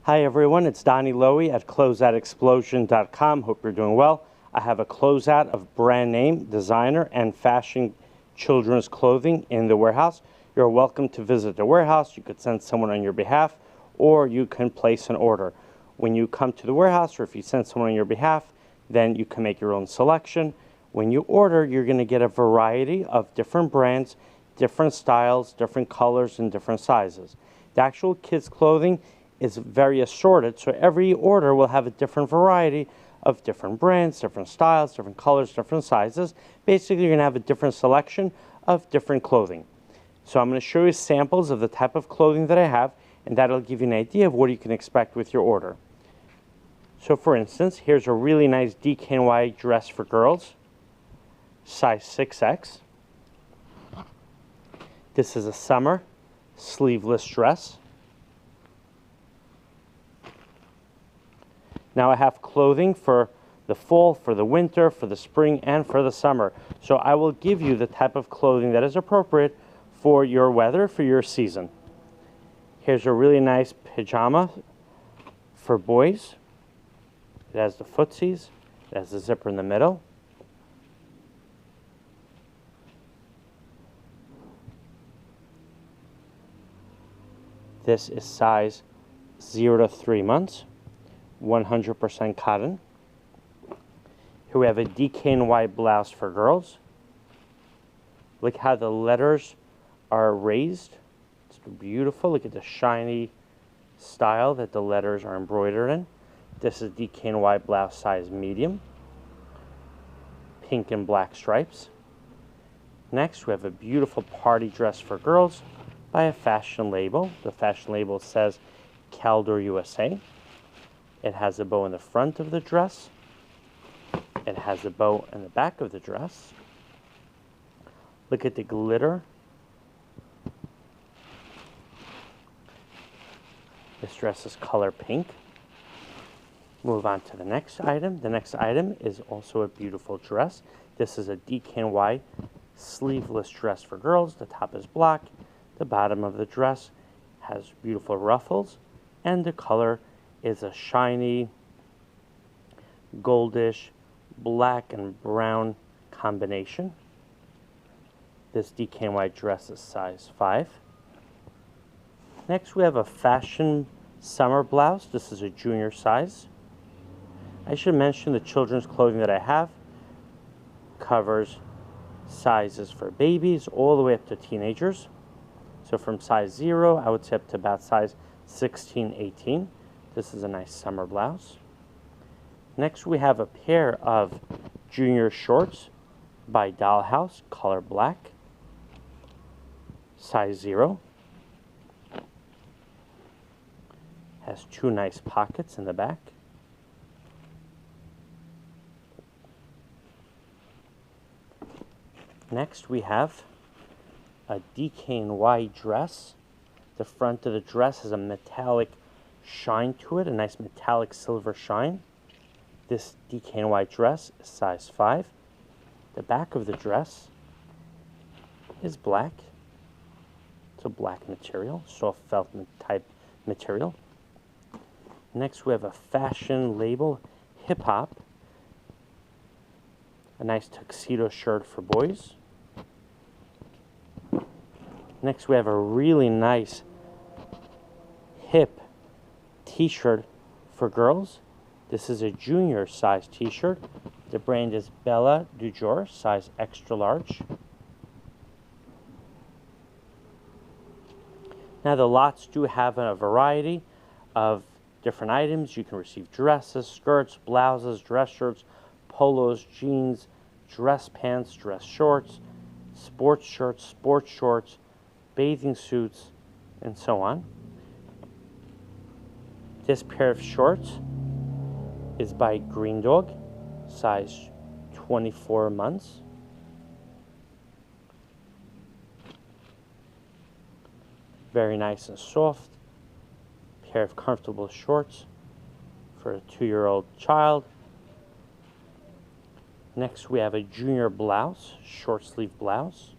Hi everyone, it's Donnie Lowy at closeoutexplosion.com. Hope you're doing well. I have a closeout of brand name, designer, and fashion children's clothing in the warehouse. You're welcome to visit the warehouse. You could send someone on your behalf, or you can place an order. When you come to the warehouse, or if you send someone on your behalf, then you can make your own selection. When you order, you're going to get a variety of different brands, different styles, different colors, and different sizes. The actual kids' clothing is very assorted, so every order will have a different variety of different brands, different styles, different colors, different sizes. Basically, you're going to have a different selection of different clothing. So I'm going to show you samples of the type of clothing that I have, and that'll give you an idea of what you can expect with your order. So for instance, here's a really nice DKNY dress for girls, size 6X. This is a summer sleeveless dress. Now I have clothing for the fall, for the winter, for the spring, and for the summer. So I will give you the type of clothing that is appropriate for your weather, for your season. Here's a really nice pajama for boys. It has the footsies, it has the zipper in the middle. This is size 0 to 3 months. 100% cotton. Here we have a DKNY blouse for girls. Look how the letters are raised. It's beautiful. Look at the shiny style that the letters are embroidered in. This is DKNY blouse size medium. Pink and black stripes. Next we have a beautiful party dress for girls by a fashion label. The fashion label says Closeout USA. It has a bow in the front of the dress. It has a bow in the back of the dress. Look at the glitter. This dress is color pink. Move on to the next item. The next item is also a beautiful dress. This is a DKNY sleeveless dress for girls. The top is black. The bottom of the dress has beautiful ruffles, and the color is a shiny, goldish, black and brown combination. This DKNY dress is size 5. Next we have a fashion summer blouse. This is a junior size. I should mention the children's clothing that I have covers sizes for babies all the way up to teenagers. So from size 0, I would say up to about size 16, 18. This is a nice summer blouse. Next we have a pair of junior shorts by Dollhouse, color black, size 0. Has 2 nice pockets in the back. Next we have a DKNY dress. The front of the dress has a metallic shine to it, a nice metallic silver shine. This DKNY dress is size 5. The back of the dress is black. It's a black material, soft felt type material. Next we have a fashion label, hip hop. A nice tuxedo shirt for boys. Next we have a really nice hip t-shirt for girls. This is a junior size t-shirt. The brand is Bella du Jour, size extra large. Now the lots do have a variety of different items. You can receive dresses, skirts, blouses, dress shirts, polos, jeans, dress pants, dress shorts, sports shirts, sports shorts, bathing suits, and so on. This pair of shorts is by Green Dog, size 24 months. Very nice and soft. Pair of comfortable shorts for a 2-year-old child. Next we have a junior blouse, short sleeve blouse.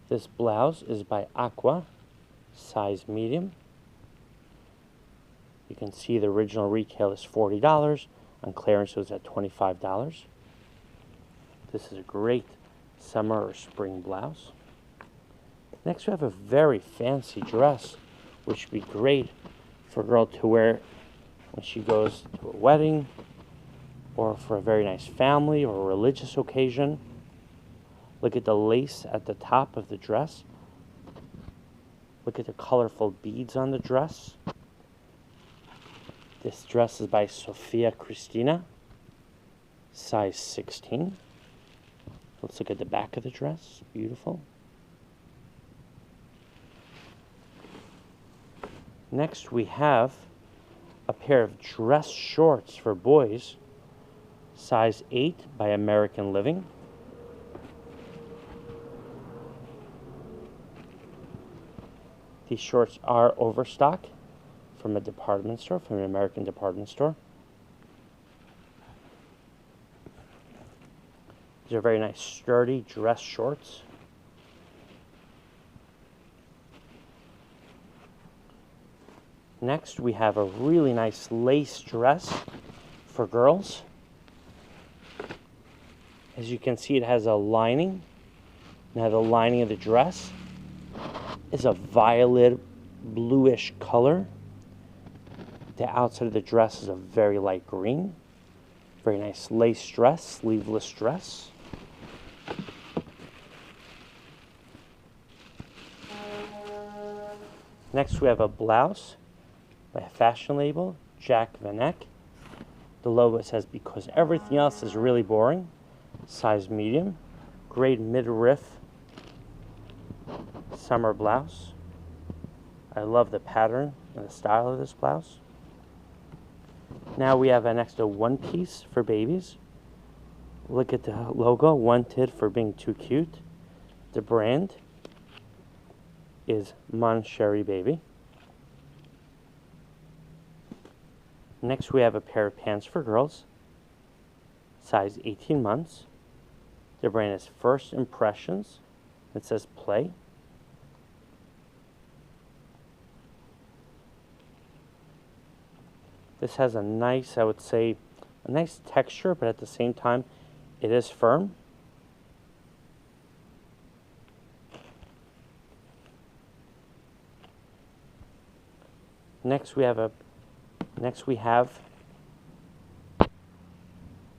This blouse is by Aqua, size medium. You can see the original retail is $40. On clearance it was at $25. This is a great summer or spring blouse. Next we have a very fancy dress, which would be great for a girl to wear when she goes to a wedding or for a very nice family or a religious occasion. Look at the lace at the top of the dress. Look at the colorful beads on the dress. This dress is by Sophia Christina, size 16. Let's look at the back of the dress. Beautiful. Next we have a pair of dress shorts for boys, size 8 by American Living. These shorts are overstock from a department store, from an American department store. These are very nice, sturdy dress shorts. Next, we have a really nice lace dress for girls. As you can see, it has a lining. Now, the lining of the dress is a violet bluish color. The outside of the dress is a very light green. Very nice lace dress, sleeveless dress. Next, we have a blouse by a fashion label, Jack Van Eyck. The logo says, "Because everything else is really boring." Size medium. Great midriff summer blouse. I love the pattern and the style of this blouse. Now we have an extra one piece for babies. Look at the logo, wanted for being too cute. The brand is Mon Chéri Baby. Next we have a pair of pants for girls, size 18 months. The brand is First Impressions. It says play. This has a nice, I would say, a nice texture, but at the same time, it is firm. Next we have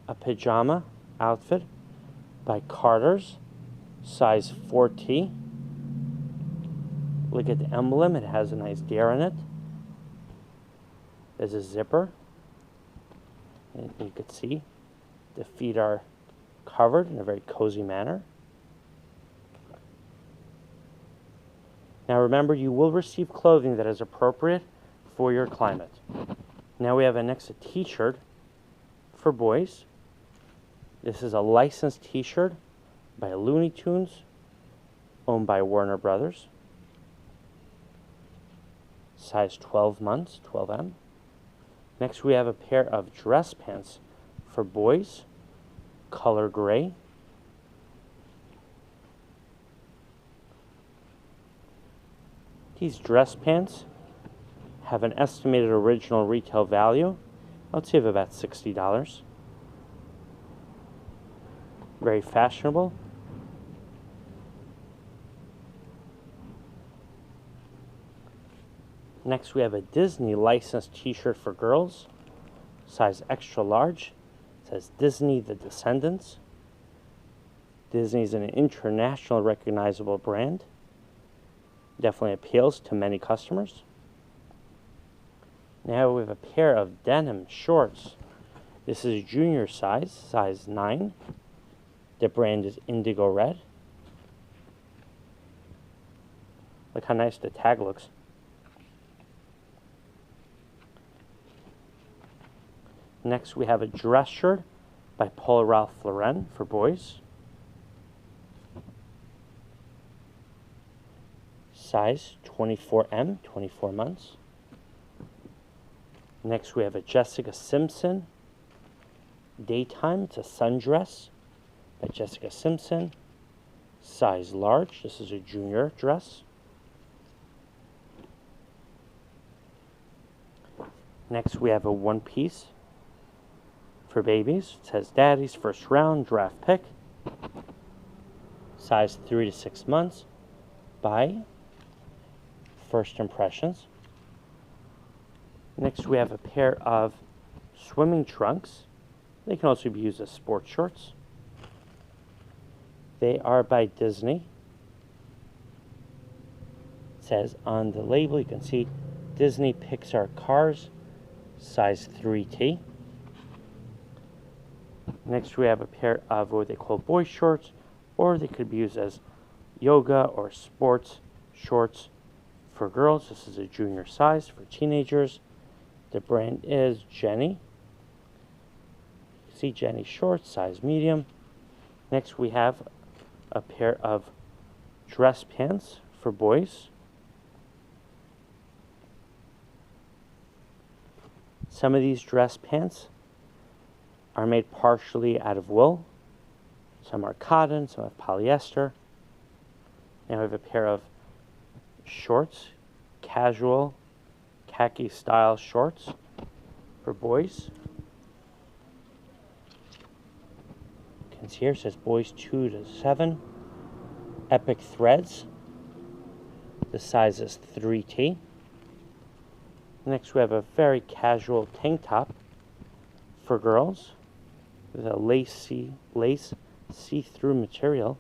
a pajama outfit by Carter's, size 4T. Look at the emblem, it has a nice deer in it. There's a zipper, and you can see the feet are covered in a very cozy manner. Now remember, you will receive clothing that is appropriate for your climate. Now we have a t-shirt for boys. This is a licensed t-shirt by Looney Tunes, owned by Warner Brothers. Size 12 months, 12M. Next we have a pair of dress pants for boys, color gray. These dress pants have an estimated original retail value, I would say, of about $60. Very fashionable. Next we have a Disney licensed t-shirt for girls, size extra large. It says Disney the Descendants. Disney is an international recognizable brand. Definitely appeals to many customers. Now we have a pair of denim shorts. This is junior size, size 9. The brand is Indigo Red. Look how nice the tag looks. Next we have a dress shirt by Paul Ralph Lauren for boys. Size 24M, 24 months. Next we have a Jessica Simpson daytime. It's a sundress by Jessica Simpson. Size large. This is a junior dress. Next, we have a one piece for babies. It says Daddy's First Round Draft Pick. Size 3 to 6 months by First Impressions. Next, we have a pair of swimming trunks. They can also be used as sports shorts. They are by Disney. It says on the label, you can see Disney Pixar Cars, size 3T. Next, we have a pair of what they call boy shorts, or they could be used as yoga or sports shorts for girls. This is a junior size for teenagers. The brand is Jenny. You see Jenny shorts, size medium. Next, we have a pair of dress pants for boys. Some of these dress pants are made partially out of wool. Some are cotton, some have polyester. Now we have a pair of shorts, casual, khaki style shorts for boys. You can see here it says boys 2 to 7. Epic threads. The size is 3T. Next, we have a very casual tank top for girls with a lace see-through material.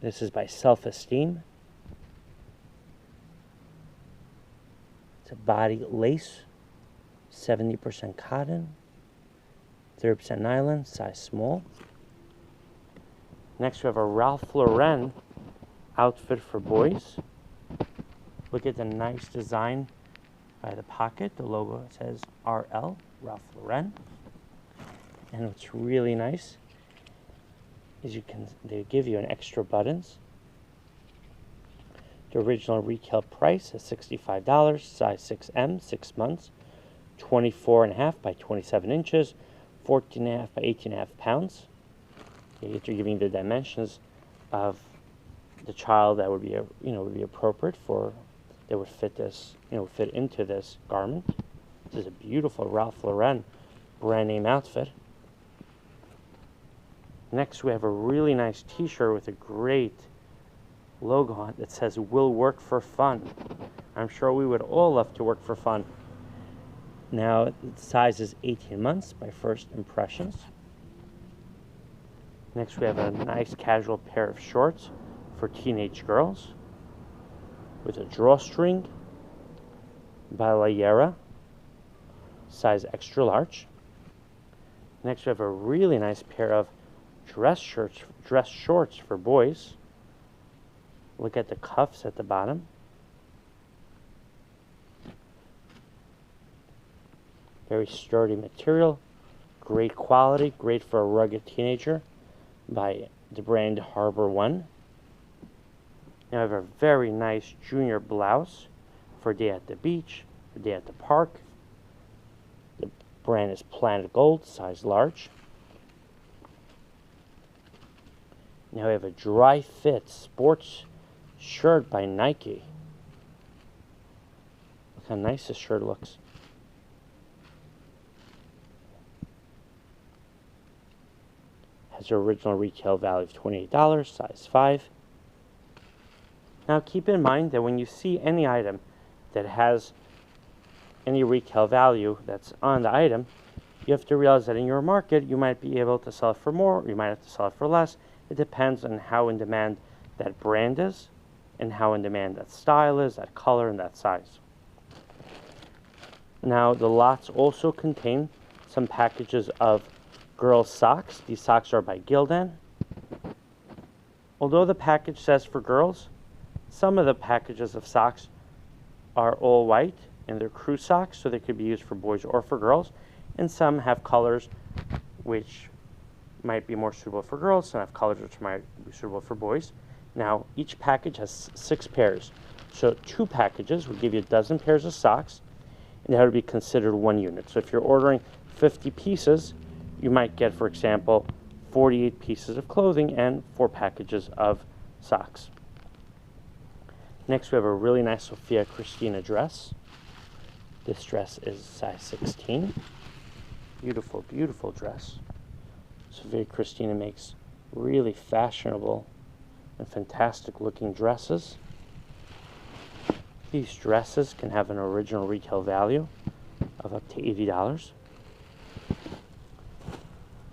This is by Self-Esteem. It's a body lace, 70% cotton, 30% nylon, size small. Next, we have a Ralph Lauren outfit for boys. Look at the nice design by the pocket. The logo says RL, Ralph Lauren. And what's really nice is they give you an extra buttons. The original retail price is $65, size 6M, 6 months, 24.5 by 27 inches, 14.5 by 18.5 pounds. They're giving the dimensions of the child that would be, would be appropriate for, that would fit this, fit into this garment. This is a beautiful Ralph Lauren brand name outfit. Next, we have a really nice t-shirt with a great logo on it that says "Will work for fun." I'm sure we would all love to work for fun. Now, the size is 18 months by First Impressions. Next, we have a nice casual pair of shorts for teenage girls with a drawstring by Layera, size extra large. Next, we have a really nice pair of dress shorts for boys. Look at the cuffs at the bottom. Very sturdy material, great quality, great for a rugged teenager by the brand Harbor One. Now I have a very nice junior blouse for a day at the beach, for a day at the park. The brand is Planet Gold, size large. Now we have a dry fit sports shirt by Nike. Look how nice this shirt looks. Has an original retail value of $28, size 5. Now keep in mind that when you see any item that has any retail value that's on the item, you have to realize that in your market you might be able to sell it for more, or you might have to sell it for less. It depends on how in demand that brand is and how in demand that style is, that color, and that size. Now the lots also contain some packages of girls' socks. These socks are by Gildan. Although the package says for girls, some of the packages of socks are all white and they're crew socks, so they could be used for boys or for girls. And some have colors which might be more suitable for girls, some have colors which might be suitable for boys. Now, each package has 6 pairs. So 2 packages would give you a dozen pairs of socks, and that would be considered 1 unit. So if you're ordering 50 pieces, you might get, for example, 48 pieces of clothing and 4 packages of socks. Next, we have a really nice Sophia Christina dress. This dress is size 16. Beautiful, beautiful dress. Sophia Christina makes really fashionable and fantastic looking dresses. These dresses can have an original retail value of up to $80.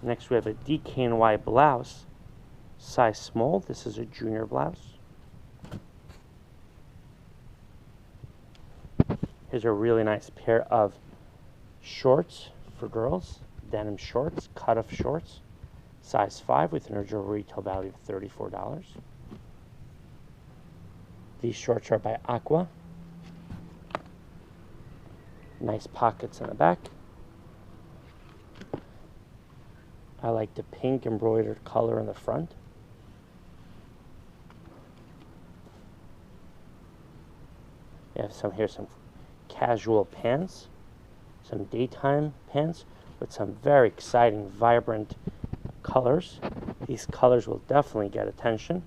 Next, we have a DKNY blouse, size small. This is a junior blouse. Here's a really nice pair of shorts for girls, denim shorts, cut-off shorts, size 5 with an original retail value of $34. These shorts are by Aqua. Nice pockets in the back. I like the pink embroidered color in the front. You have some casual pants, some daytime pants with some very exciting, vibrant colors. These colors will definitely get attention.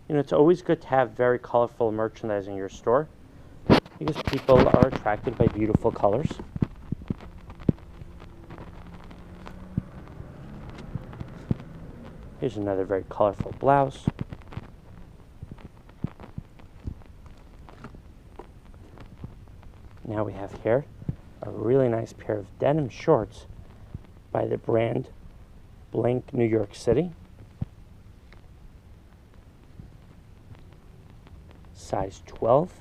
You know, it's always good to have very colorful merchandise in your store because people are attracted by beautiful colors. Here's another very colorful blouse. Now we have here a really nice pair of denim shorts by the brand Blank New York City. Size 12.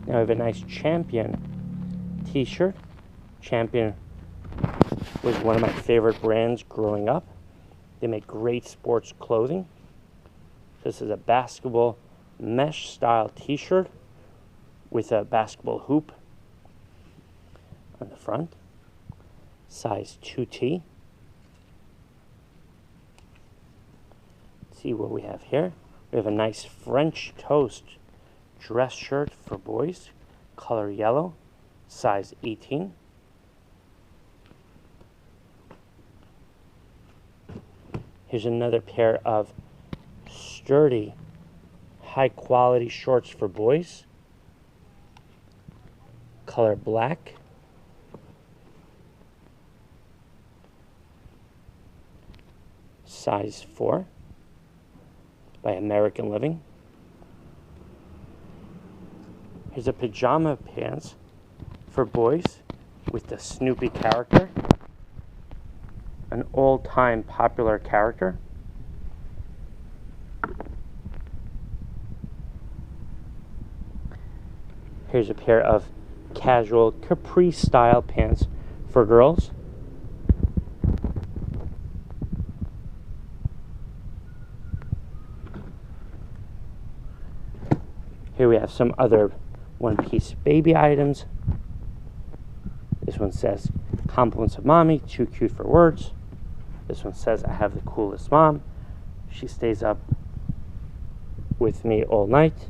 Now we have a nice Champion t-shirt. Champion was one of my favorite brands growing up. They make great sports clothing. This is a basketball mesh style t-shirt with a basketball hoop on the front. Size 2T. Let's see what we have here. We have a nice French toast dress shirt for boys, color yellow, size 18. Here's another pair of sturdy, high quality shorts for boys, color black. Size 4 by American Living. Here's a pajama pants for boys with the Snoopy character, an all-time popular character. Here's a pair of casual capri style pants for girls. Here we have some other one-piece baby items. This one says, compliments of mommy, too cute for words. This one says, I have the coolest mom. She stays up with me all night.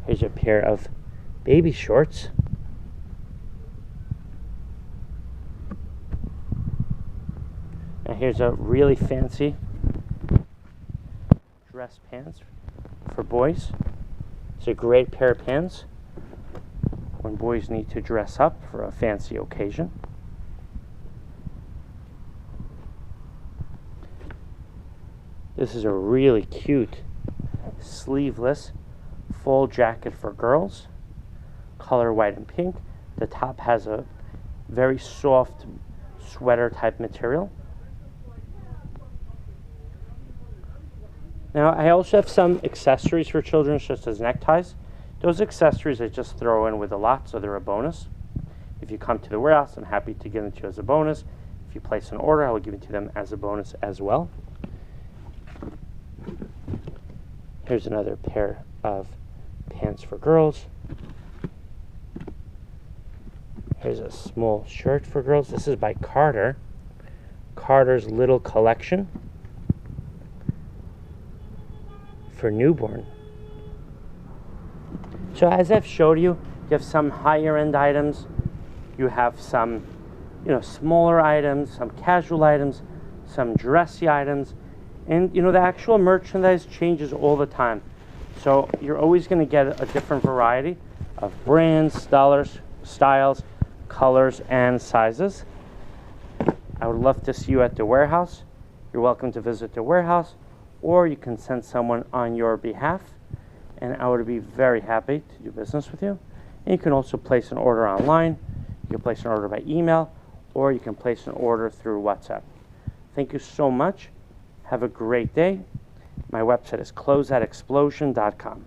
Here's a pair of baby shorts. Now here's a really fancy dress pants for boys. It's a great pair of pants when boys need to dress up for a fancy occasion. This is a really cute sleeveless full jacket for girls, color white and pink. The top has a very soft sweater type material. Now I also have some accessories for children, such as neckties. Those accessories I just throw in with a lot, so they're a bonus. If you come to the warehouse, I'm happy to give them to you as a bonus. If you place an order, I will give it to them as a bonus as well. Here's another pair of pants for girls. Here's a small shirt for girls. This is by Carter. Carter's Little Collection for newborn. So as I've showed you, you have some higher end items. You have some smaller items, some casual items, some dressy items. And the actual merchandise changes all the time. So you're always going to get a different variety of brands, styles, colors, and sizes. I would love to see you at the warehouse. You're welcome to visit the warehouse, or you can send someone on your behalf, and I would be very happy to do business with you. And you can also place an order online. You can place an order by email, or you can place an order through WhatsApp. Thank you so much. Have a great day. My website is closeoutexplosion.com.